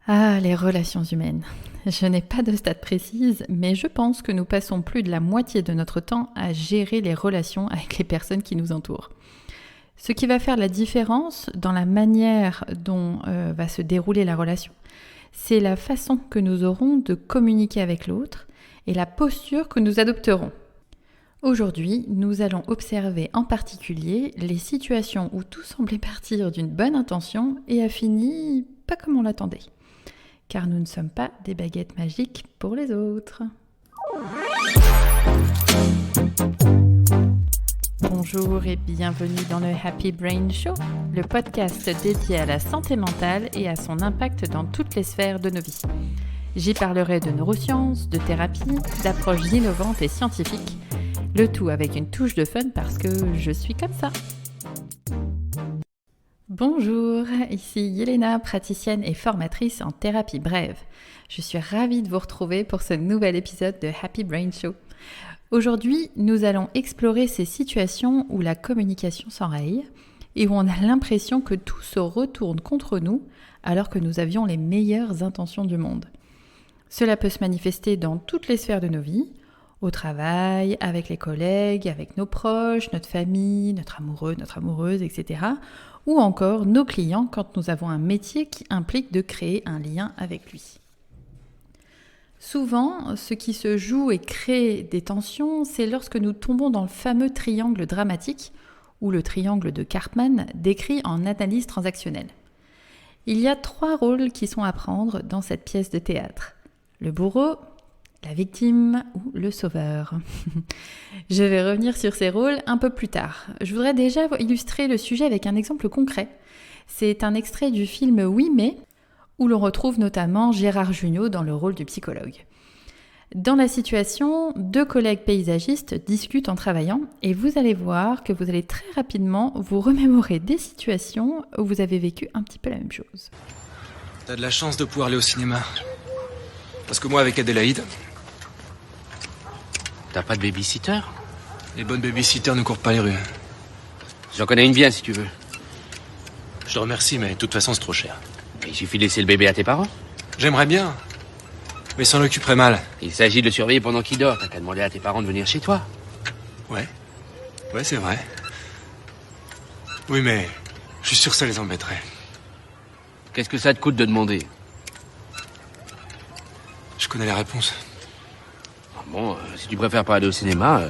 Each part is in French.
Ah, les relations humaines. Je n'ai pas de stats précises, mais je pense que nous passons plus de la moitié de notre temps à gérer les relations avec les personnes qui nous entourent. Ce qui va faire la différence dans la manière dont va se dérouler la relation, c'est la façon que nous aurons de communiquer avec l'autre et la posture que nous adopterons. Aujourd'hui, nous allons observer en particulier les situations où tout semblait partir d'une bonne intention et a fini pas comme on l'attendait. Car nous ne sommes pas des baguettes magiques pour les autres. Bonjour et bienvenue dans le Happy Brain Show, le podcast dédié à la santé mentale et à son impact dans toutes les sphères de nos vies. J'y parlerai de neurosciences, de thérapie, d'approches innovantes et scientifiques, le tout avec une touche de fun parce que je suis comme ça. Bonjour, ici Yelena, praticienne et formatrice en thérapie brève. Je suis ravie de vous retrouver pour ce nouvel épisode de Happy Brain Show. Aujourd'hui, nous allons explorer ces situations où la communication s'enraye et où on a l'impression que tout se retourne contre nous alors que nous avions les meilleures intentions du monde. Cela peut se manifester dans toutes les sphères de nos vies, au travail, avec les collègues, avec nos proches, notre famille, notre amoureux, notre amoureuse, etc. Ou encore nos clients quand nous avons un métier qui implique de créer un lien avec lui. Souvent, ce qui se joue et crée des tensions, c'est lorsque nous tombons dans le fameux triangle dramatique, ou le triangle de Karpman, décrit en analyse transactionnelle. Il y a 3 rôles qui sont à prendre dans cette pièce de théâtre. Le bourreau, la victime ou le sauveur. Je vais revenir sur ces rôles un peu plus tard. Je voudrais déjà illustrer le sujet avec un exemple concret. C'est un extrait du film Oui mais, où l'on retrouve notamment Gérard Jugnot dans le rôle du psychologue. Dans la situation, 2 collègues paysagistes discutent en travaillant et vous allez voir que vous allez très rapidement vous remémorer des situations où vous avez vécu un petit peu la même chose. T'as de la chance de pouvoir aller au cinéma. Parce que moi, avec Adélaïde... T'as pas de baby-sitter ? Les bonnes babysitters ne courent pas les rues. J'en connais une bien, si tu veux. Je te remercie, mais de toute façon, c'est trop cher. Il suffit de laisser le bébé à tes parents. J'aimerais bien, mais s'en occuperait mal. Il s'agit de le surveiller pendant qu'il dort. T'as qu'à demander à tes parents de venir chez toi. Ouais, c'est vrai. Oui, mais je suis sûr que ça les embêterait. Qu'est-ce que ça te coûte de demander ? Je connais la réponse. Bon, si tu préfères pas aller au cinéma...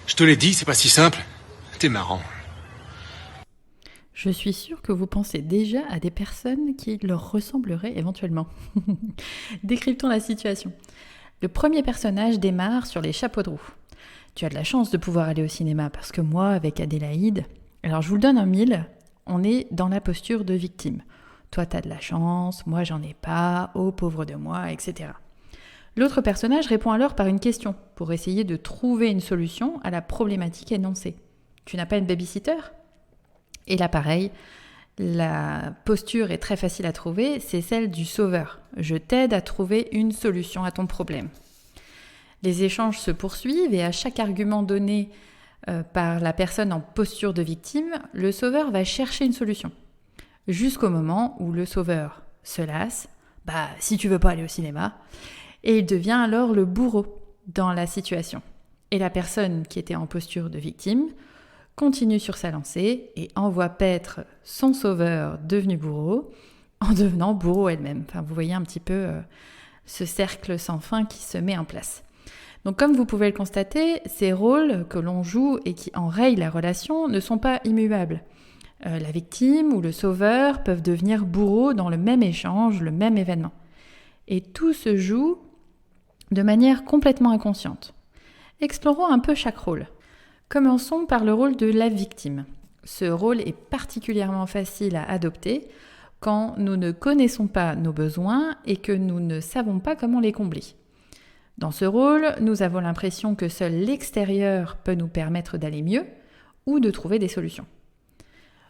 Je te l'ai dit, c'est pas si simple. T'es marrant. Je suis sûre que vous pensez déjà à des personnes qui leur ressembleraient éventuellement. Décryptons la situation. Le premier personnage démarre sur les chapeaux de roue. Tu as de la chance de pouvoir aller au cinéma parce que moi, avec Adélaïde... Alors je vous le donne en 1000, on est dans la posture de victime. Toi, t'as de la chance, moi, j'en ai pas, oh pauvre de moi, etc. L'autre personnage répond alors par une question pour essayer de trouver une solution à la problématique énoncée. Tu n'as pas une babysitter ? Et là, pareil, la posture est très facile à trouver, c'est celle du sauveur. Je t'aide à trouver une solution à ton problème. Les échanges se poursuivent et à chaque argument donné par la personne en posture de victime, le sauveur va chercher une solution. Jusqu'au moment où le sauveur se lasse, si tu veux pas aller au cinéma, et il devient alors le bourreau dans la situation. Et la personne qui était en posture de victime continue sur sa lancée et envoie paître son sauveur devenu bourreau en devenant bourreau elle-même. Enfin, vous voyez un petit peu ce cercle sans fin qui se met en place. Donc comme vous pouvez le constater, ces rôles que l'on joue et qui enrayent la relation ne sont pas immuables. La victime ou le sauveur peuvent devenir bourreau dans le même échange, le même événement. Et tout se joue de manière complètement inconsciente. Explorons un peu chaque rôle. Commençons par le rôle de la victime. Ce rôle est particulièrement facile à adopter quand nous ne connaissons pas nos besoins et que nous ne savons pas comment les combler. Dans ce rôle, nous avons l'impression que seul l'extérieur peut nous permettre d'aller mieux ou de trouver des solutions.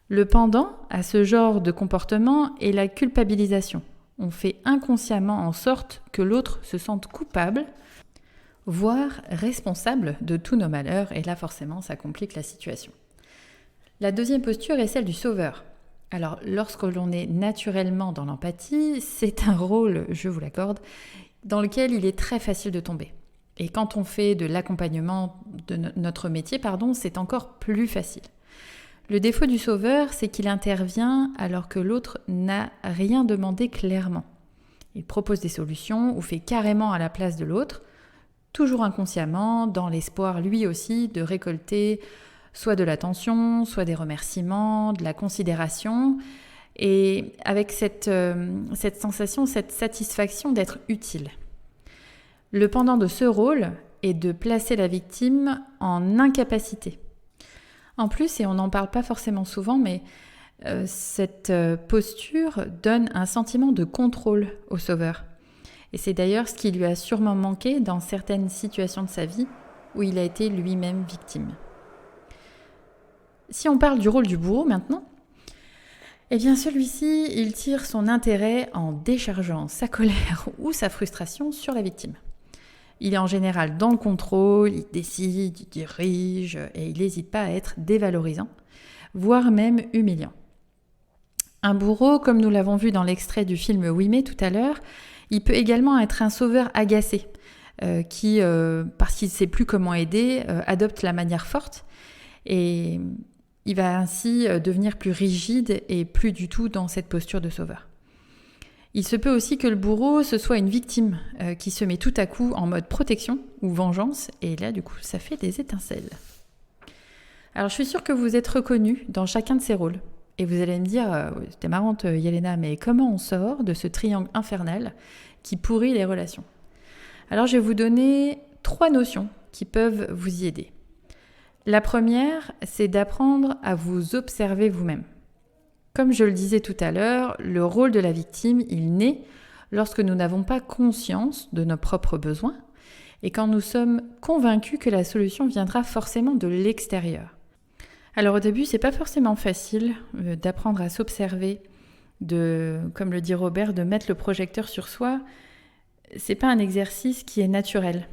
Le pendant à ce genre de comportement est la culpabilisation. On fait inconsciemment en sorte que l'autre se sente coupable, voire responsable de tous nos malheurs, et là forcément ça complique la situation. La deuxième posture est celle du sauveur. Alors, lorsque l'on est naturellement dans l'empathie, c'est un rôle, je vous l'accorde, dans lequel il est très facile de tomber. Et quand on fait de l'accompagnement de notre métier, c'est encore plus facile. Le défaut du sauveur, c'est qu'il intervient alors que l'autre n'a rien demandé clairement. Il propose des solutions ou fait carrément à la place de l'autre, toujours inconsciemment, dans l'espoir lui aussi de récolter soit de l'attention, soit des remerciements, de la considération, et avec cette sensation, cette satisfaction d'être utile. Le pendant de ce rôle est de placer la victime en incapacité. En plus, et on n'en parle pas forcément souvent, mais cette posture donne un sentiment de contrôle au sauveur. Et c'est d'ailleurs ce qui lui a sûrement manqué dans certaines situations de sa vie où il a été lui-même victime. Si on parle du rôle du bourreau maintenant, eh bien celui-ci, il tire son intérêt en déchargeant sa colère ou sa frustration sur la victime. Il est en général dans le contrôle, il décide, il dirige et il n'hésite pas à être dévalorisant, voire même humiliant. Un bourreau, comme nous l'avons vu dans l'extrait du film Oui mais tout à l'heure, il peut également être un sauveur agacé, qui, parce qu'il ne sait plus comment aider, adopte la manière forte et il va ainsi devenir plus rigide et plus du tout dans cette posture de sauveur. Il se peut aussi que le bourreau, ce soit une victime qui se met tout à coup en mode protection ou vengeance, et là, du coup, ça fait des étincelles. Alors, je suis sûre que vous êtes reconnus dans chacun de ces rôles. Et vous allez me dire, c'était marrante, Yelena, mais comment on sort de ce triangle infernal qui pourrit les relations ? Alors, je vais vous donner 3 notions qui peuvent vous y aider. La première, c'est d'apprendre à vous observer vous-même. Comme je le disais tout à l'heure, le rôle de la victime, il naît lorsque nous n'avons pas conscience de nos propres besoins et quand nous sommes convaincus que la solution viendra forcément de l'extérieur. Alors au début, c'est pas forcément facile d'apprendre à s'observer, comme le dit Robert, de mettre le projecteur sur soi. C'est pas un exercice qui est naturel.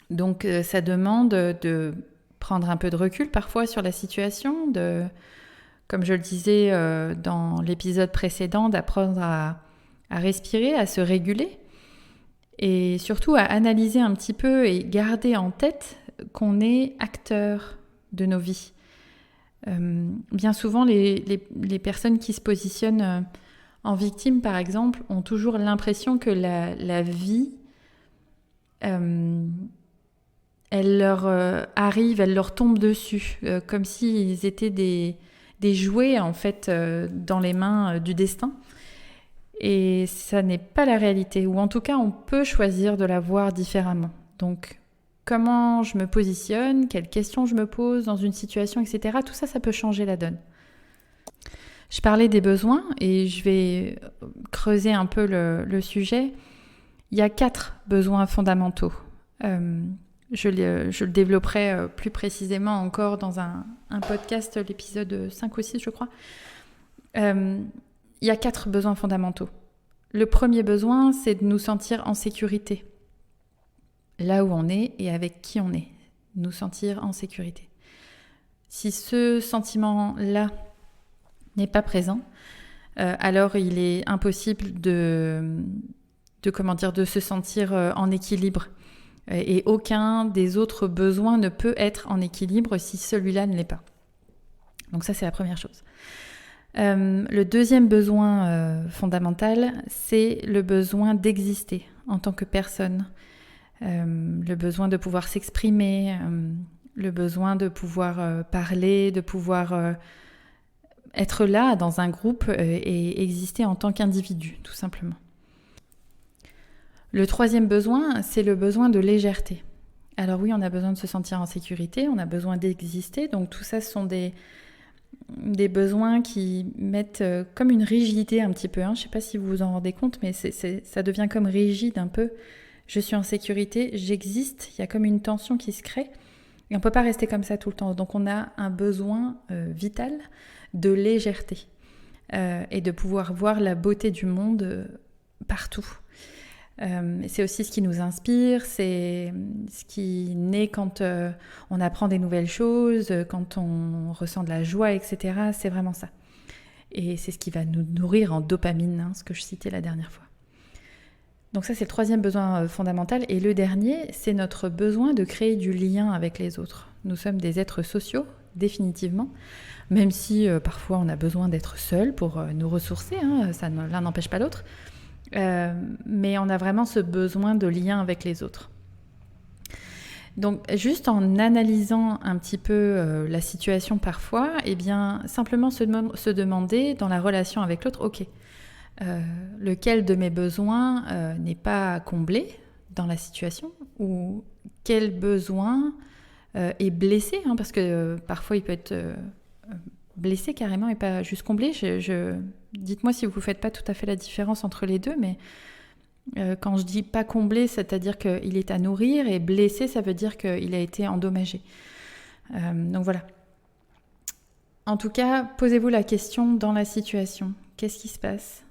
Donc ça demande de prendre un peu de recul parfois sur la situation, comme je le disais dans l'épisode précédent, d'apprendre à respirer, à se réguler et surtout à analyser un petit peu et garder en tête qu'on est acteur de nos vies. Bien souvent, les personnes qui se positionnent en victime, par exemple, ont toujours l'impression que la vie, elle leur arrive, elle leur tombe dessus, comme s'ils étaient des jouets en fait dans les mains du destin. Et ça n'est pas la réalité, ou en tout cas on peut choisir de la voir différemment. Donc comment je me positionne, quelles questions je me pose dans une situation, etc. Tout ça, ça peut changer la donne. Je parlais des besoins et je vais creuser un peu le sujet. Il y a 4 besoins fondamentaux. Je le développerai plus précisément encore dans un podcast, l'épisode 5 ou 6, je crois. Il y a 4 besoins fondamentaux. Le premier besoin, c'est de nous sentir en sécurité. Là où on est et avec qui on est. Nous sentir en sécurité. Si ce sentiment-là n'est pas présent, alors il est impossible de se sentir en équilibre. Et aucun des autres besoins ne peut être en équilibre si celui-là ne l'est pas. Donc ça, c'est la première chose. Le deuxième besoin fondamental, c'est le besoin d'exister en tant que personne. Le besoin de pouvoir s'exprimer, le besoin de pouvoir parler, de pouvoir être là dans un groupe et exister en tant qu'individu, tout simplement. Le troisième besoin, c'est le besoin de légèreté. Alors oui, on a besoin de se sentir en sécurité, on a besoin d'exister, donc tout ça, ce sont des besoins qui mettent comme une rigidité un petit peu. Je ne sais pas si vous vous en rendez compte, mais ça devient comme rigide un peu. Je suis en sécurité, j'existe, il y a comme une tension qui se crée et on ne peut pas rester comme ça tout le temps. Donc on a un besoin vital de légèreté et de pouvoir voir la beauté du monde partout. C'est aussi ce qui nous inspire, c'est ce qui naît quand on apprend des nouvelles choses, quand on ressent de la joie, etc. C'est vraiment ça. Et c'est ce qui va nous nourrir en dopamine, ce que je citais la dernière fois. Donc ça, c'est le troisième besoin fondamental. Et le dernier, c'est notre besoin de créer du lien avec les autres. Nous sommes des êtres sociaux, définitivement, même si parfois on a besoin d'être seul pour nous ressourcer, l'un n'empêche pas l'autre. Mais on a vraiment ce besoin de lien avec les autres. Donc juste en analysant un petit peu la situation parfois, eh bien simplement se demander dans la relation avec l'autre, ok, lequel de mes besoins n'est pas comblé dans la situation, ou quel besoin est blessé, parce que parfois il peut être blessé carrément et pas juste comblé. Dites-moi si vous ne faites pas tout à fait la différence entre les deux, mais quand je dis pas comblé, c'est-à-dire qu'il est à nourrir, et blessé, ça veut dire qu'il a été endommagé. Donc voilà. En tout cas, posez-vous la question dans la situation. Qu'est-ce qui se passe ?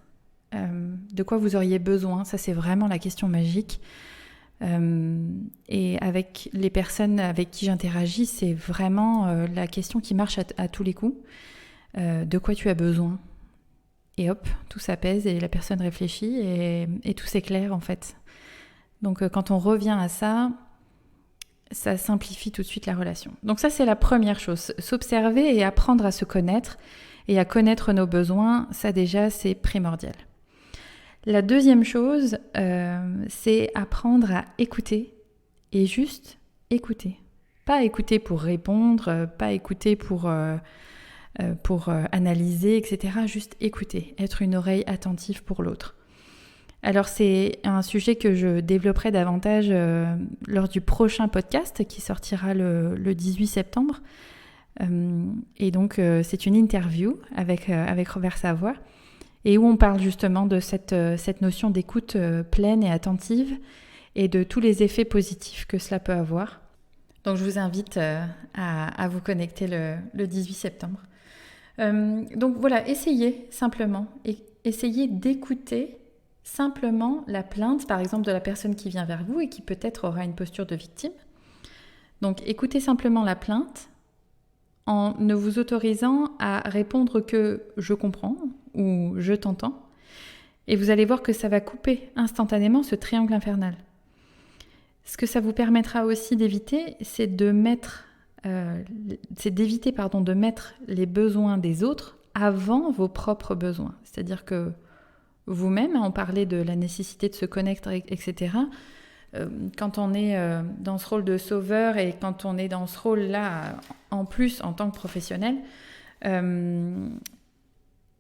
De quoi vous auriez besoin ? Ça, c'est vraiment la question magique. Et avec les personnes avec qui j'interagis, c'est vraiment la question qui marche à tous les coups. De quoi tu as besoin ? Et hop, tout s'apaise et la personne réfléchit et tout s'éclaire en fait. Donc quand on revient à ça, ça simplifie tout de suite la relation. Donc ça, c'est la première chose. S'observer et apprendre à se connaître et à connaître nos besoins, ça déjà, c'est primordial. La deuxième chose, c'est apprendre à écouter et juste écouter. Pas écouter pour répondre, pas écouter pour analyser, etc. Juste écouter, être une oreille attentive pour l'autre. Alors c'est un sujet que je développerai davantage lors du prochain podcast qui sortira le 18 septembre. Et donc c'est une interview avec Robert Savoie, et où on parle justement de cette notion d'écoute pleine et attentive et de tous les effets positifs que cela peut avoir. Donc je vous invite à vous connecter le 18 septembre. Donc voilà, essayez simplement, essayez d'écouter simplement la plainte, par exemple, de la personne qui vient vers vous et qui peut-être aura une posture de victime. Donc écoutez simplement la plainte en ne vous autorisant à répondre que « je comprends » ou « je t'entends ». Et vous allez voir que ça va couper instantanément ce triangle infernal. Ce que ça vous permettra aussi d'éviter, c'est d'éviter de mettre les besoins des autres avant vos propres besoins. C'est-à-dire que vous-même, on parlait de la nécessité de se connecter, etc. Quand on est dans ce rôle de sauveur et quand on est dans ce rôle-là, en plus en tant que professionnel,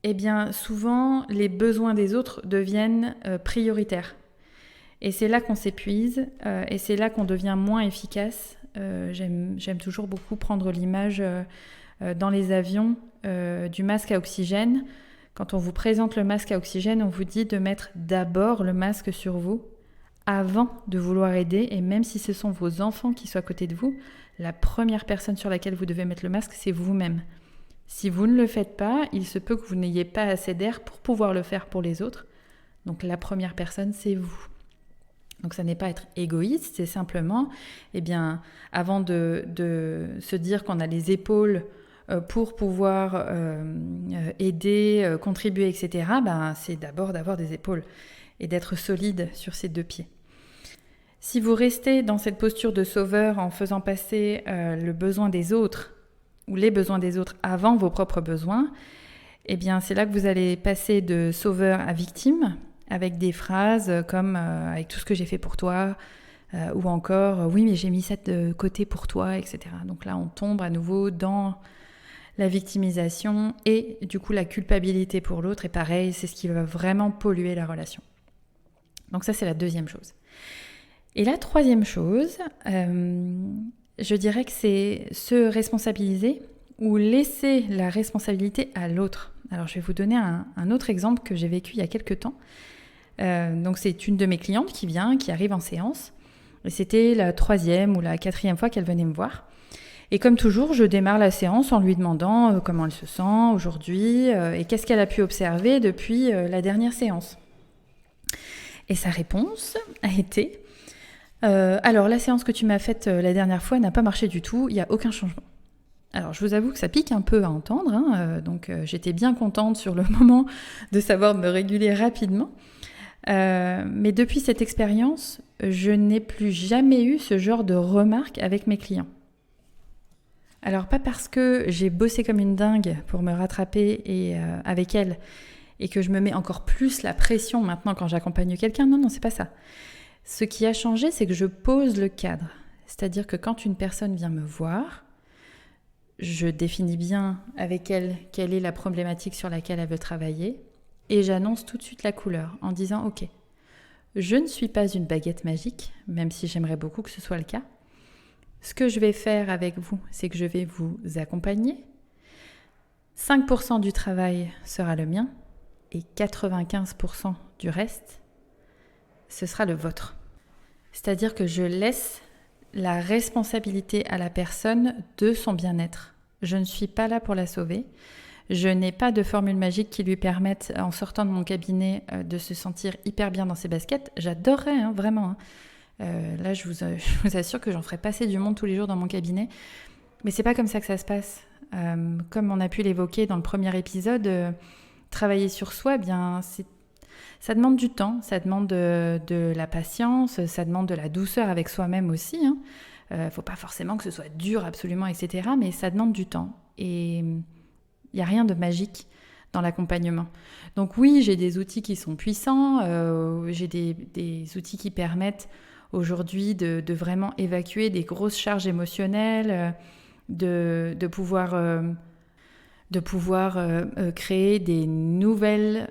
eh bien souvent les besoins des autres deviennent prioritaires. Et c'est là qu'on s'épuise et c'est là qu'on devient moins efficace. J'aime toujours beaucoup prendre l'image dans les avions du masque à oxygène. Quand on vous présente le masque à oxygène, on vous dit de mettre d'abord le masque sur vous avant de vouloir aider, et même si ce sont vos enfants qui sont à côté de vous, la première personne sur laquelle vous devez mettre le masque, c'est vous-même. Si vous ne le faites pas, il se peut que vous n'ayez pas assez d'air pour pouvoir le faire pour les autres. Donc la première personne, c'est vous. Donc ça n'est pas être égoïste, c'est simplement, avant de se dire qu'on a les épaules pour pouvoir aider, contribuer, etc., c'est d'abord d'avoir des épaules et d'être solide sur ses deux pieds. Si vous restez dans cette posture de sauveur en faisant passer le besoin des autres ou les besoins des autres avant vos propres besoins, c'est là que vous allez passer de sauveur à victime, avec des phrases comme avec tout ce que j'ai fait pour toi, ou encore oui mais j'ai mis ça de côté pour toi, etc. Donc là on tombe à nouveau dans la victimisation et du coup la culpabilité pour l'autre, et pareil, c'est ce qui va vraiment polluer la relation. Donc ça, c'est la deuxième chose. Et la troisième chose, je dirais que c'est se responsabiliser ou laisser la responsabilité à l'autre. Alors je vais vous donner un autre exemple que j'ai vécu il y a quelques temps. Donc c'est une de mes clientes qui arrive en séance, et c'était la 3e ou la 4e fois qu'elle venait me voir. Et comme toujours, je démarre la séance en lui demandant comment elle se sent aujourd'hui et qu'est-ce qu'elle a pu observer depuis la dernière séance. Et sa réponse a été alors la séance que tu m'as faite la dernière fois n'a pas marché du tout, il n'y a aucun changement. Alors, je vous avoue que ça pique un peu à entendre, hein, donc j'étais bien contente sur le moment de savoir me réguler rapidement. Mais depuis cette expérience, je n'ai plus jamais eu ce genre de remarques avec mes clients. Alors, pas parce que j'ai bossé comme une dingue pour me rattraper avec elles et que je me mets encore plus la pression maintenant quand j'accompagne quelqu'un. Non, c'est pas ça. Ce qui a changé, c'est que je pose le cadre. C'est-à-dire que quand une personne vient me voir, je définis bien avec elle quelle est la problématique sur laquelle elle veut travailler et j'annonce tout de suite la couleur en disant « Ok, je ne suis pas une baguette magique, même si j'aimerais beaucoup que ce soit le cas. Ce que je vais faire avec vous, c'est que je vais vous accompagner. 5% du travail sera le mien et 95% du reste, ce sera le vôtre. » C'est-à-dire que je laisse la responsabilité à la personne de son bien-être. Je ne suis pas là pour la sauver. Je n'ai pas de formule magique qui lui permette, en sortant de mon cabinet, de se sentir hyper bien dans ses baskets. J'adorerais, vraiment. Là, je vous assure que j'en ferai passer du monde tous les jours dans mon cabinet. Mais c'est pas comme ça que ça se passe. Comme on a pu l'évoquer dans le premier épisode, travailler sur soi, ça demande du temps, ça demande de la patience, ça demande de la douceur avec soi-même aussi. Faut pas forcément que ce soit dur absolument, etc. Mais ça demande du temps. Et il n'y a rien de magique dans l'accompagnement. Donc oui, j'ai des outils qui sont puissants, j'ai des outils qui permettent aujourd'hui de vraiment évacuer des grosses charges émotionnelles, de pouvoir créer des nouvelles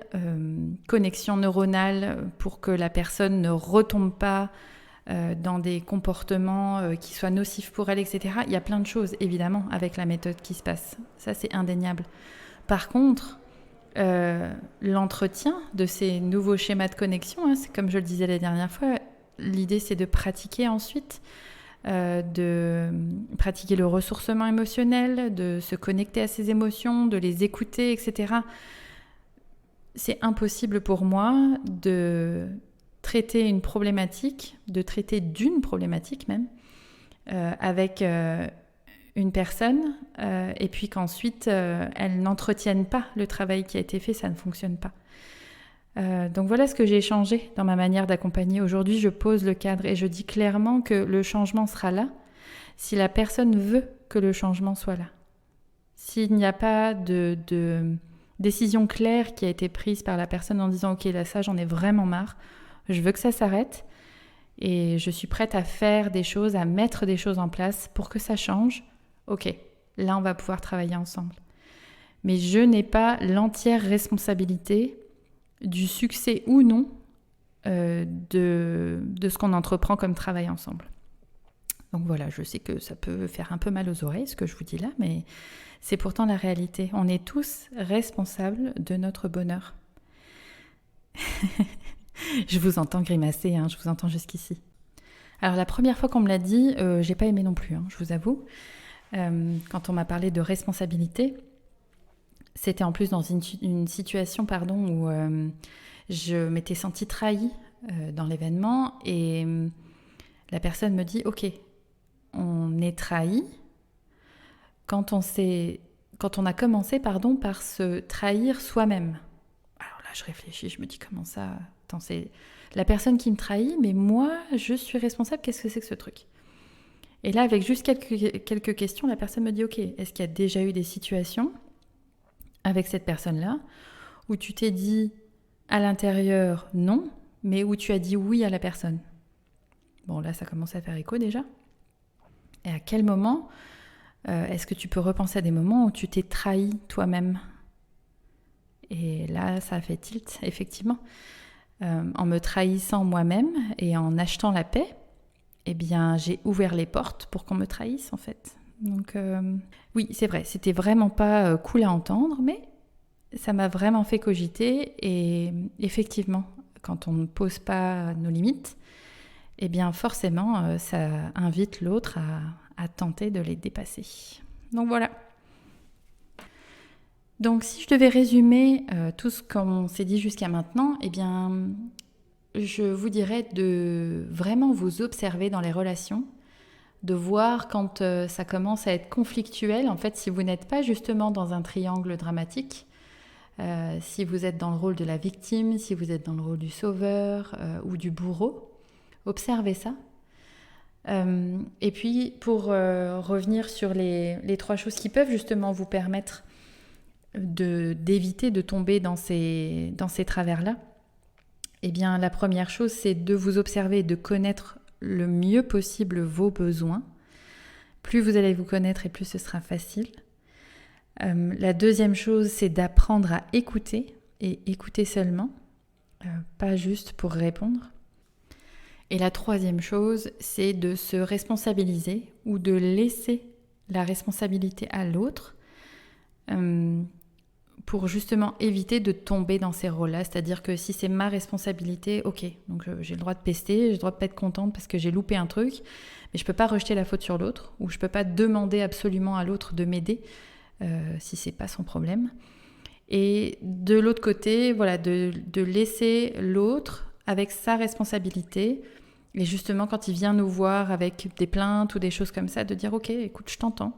connexions neuronales pour que la personne ne retombe pas dans des comportements qui soient nocifs pour elle, etc. Il y a plein de choses, évidemment, avec la méthode qui se passe. Ça, c'est indéniable. Par contre, l'entretien de ces nouveaux schémas de connexion, c'est comme je le disais la dernière fois, l'idée, c'est de pratiquer ensuite, de pratiquer le ressourcement émotionnel, de se connecter à ses émotions, de les écouter, etc. C'est impossible pour moi de traiter une problématique, de traiter d'une problématique même, avec une personne, et puis qu'ensuite elle n'entretienne pas le travail qui a été fait, ça ne fonctionne pas. Donc voilà ce que j'ai changé dans ma manière d'accompagner. Aujourd'hui, je pose le cadre et je dis clairement que le changement sera là si la personne veut que le changement soit là. S'il n'y a pas de décision claire qui a été prise par la personne en disant « Ok, là, ça, j'en ai vraiment marre, je veux que ça s'arrête et je suis prête à faire des choses, à mettre des choses en place pour que ça change. Ok, là, on va pouvoir travailler ensemble. » Mais je n'ai pas l'entière responsabilité du succès ou non de ce qu'on entreprend comme travail ensemble. Donc voilà, je sais que ça peut faire un peu mal aux oreilles, ce que je vous dis là, mais c'est pourtant la réalité. On est tous responsables de notre bonheur. Je vous entends grimacer, je vous entends jusqu'ici. Alors la première fois qu'on me l'a dit, j'ai pas aimé non plus, je vous avoue. Quand on m'a parlé de responsabilité, c'était en plus dans une situation où je m'étais sentie trahie dans l'événement et la personne me dit « Ok, on est trahi quand on a commencé par se trahir soi-même. » Alors là, je réfléchis, je me dis « Comment ça ? Attends, c'est la personne qui me trahit, mais moi, je suis responsable, qu'est-ce que c'est que ce truc ?» Et là, avec juste quelques questions, la personne me dit « Ok, est-ce qu'il y a déjà eu des situations avec cette personne-là, où tu t'es dit à l'intérieur non, mais où tu as dit oui à la personne ?» Bon, là, ça commence à faire écho déjà. Et à quel moment est-ce que tu peux repenser à des moments où tu t'es trahi toi-même ? Et là, ça a fait tilt, effectivement. En me trahissant moi-même et en achetant la paix, eh bien, j'ai ouvert les portes pour qu'on me trahisse, en fait. Donc oui, c'est vrai, c'était vraiment pas cool à entendre, mais ça m'a vraiment fait cogiter et effectivement, quand on ne pose pas nos limites, eh bien forcément, ça invite l'autre à tenter de les dépasser. Donc voilà. Donc si je devais résumer tout ce qu'on s'est dit jusqu'à maintenant, eh bien je vous dirais de vraiment vous observer dans les relations, de voir quand ça commence à être conflictuel, en fait, si vous n'êtes pas justement dans un triangle dramatique, si vous êtes dans le rôle de la victime, si vous êtes dans le rôle du sauveur ou du bourreau, observez ça. Et puis, pour revenir sur les 3 choses qui peuvent justement vous permettre d'éviter de tomber dans ces travers-là, eh bien, la première chose, c'est de vous observer et de connaître le mieux possible vos besoins. Plus vous allez vous connaître et plus ce sera facile. La deuxième chose, c'est d'apprendre à écouter et écouter seulement, pas juste pour répondre. Et la troisième chose, c'est de se responsabiliser ou de laisser la responsabilité à l'autre pour justement éviter de tomber dans ces rôles-là. C'est-à-dire que si c'est ma responsabilité, ok, donc j'ai le droit de pester, j'ai le droit de pas être contente parce que j'ai loupé un truc, mais je peux pas rejeter la faute sur l'autre ou je peux pas demander absolument à l'autre de m'aider si c'est pas son problème. Et de l'autre côté, voilà, de laisser l'autre avec sa responsabilité. Et justement, quand il vient nous voir avec des plaintes ou des choses comme ça, de dire « Ok, écoute, je t'entends.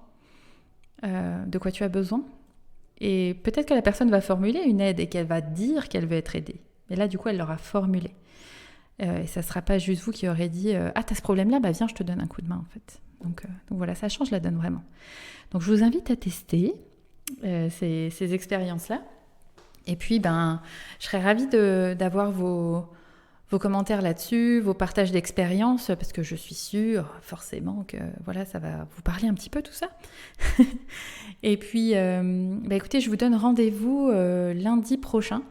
De quoi tu as besoin ?» Et peut-être que la personne va formuler une aide et qu'elle va dire qu'elle veut être aidée. Et là, du coup, elle l'aura formulé. Et ça ne sera pas juste vous qui aurez dit « Ah, t'as ce problème-là, bah viens, je te donne un coup de main, en fait. » Donc voilà, ça change la donne vraiment. Donc je vous invite à tester ces expériences-là. Et puis, je serais ravie d'avoir vos commentaires là-dessus, vos partages d'expériences, parce que je suis sûre, forcément, que voilà, ça va vous parler un petit peu tout ça. Et puis, écoutez, je vous donne rendez-vous lundi prochain.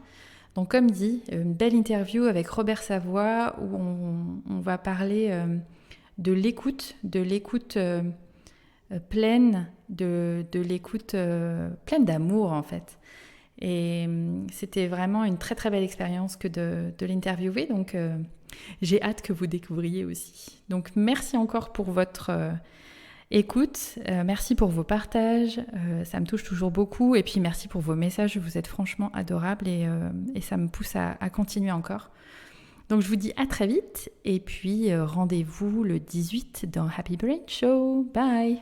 Donc, comme dit, une belle interview avec Robert Savoie, où on va parler de l'écoute pleine, de l'écoute pleine d'amour, en fait. Et c'était vraiment une très très belle expérience que de l'interviewer, donc j'ai hâte que vous découvriez aussi. Donc merci encore pour votre écoute, merci pour vos partages, ça me touche toujours beaucoup, et puis merci pour vos messages, vous êtes franchement adorables et ça me pousse à continuer encore. Donc je vous dis à très vite, et puis rendez-vous le 18 dans Happy Brain Show. Bye!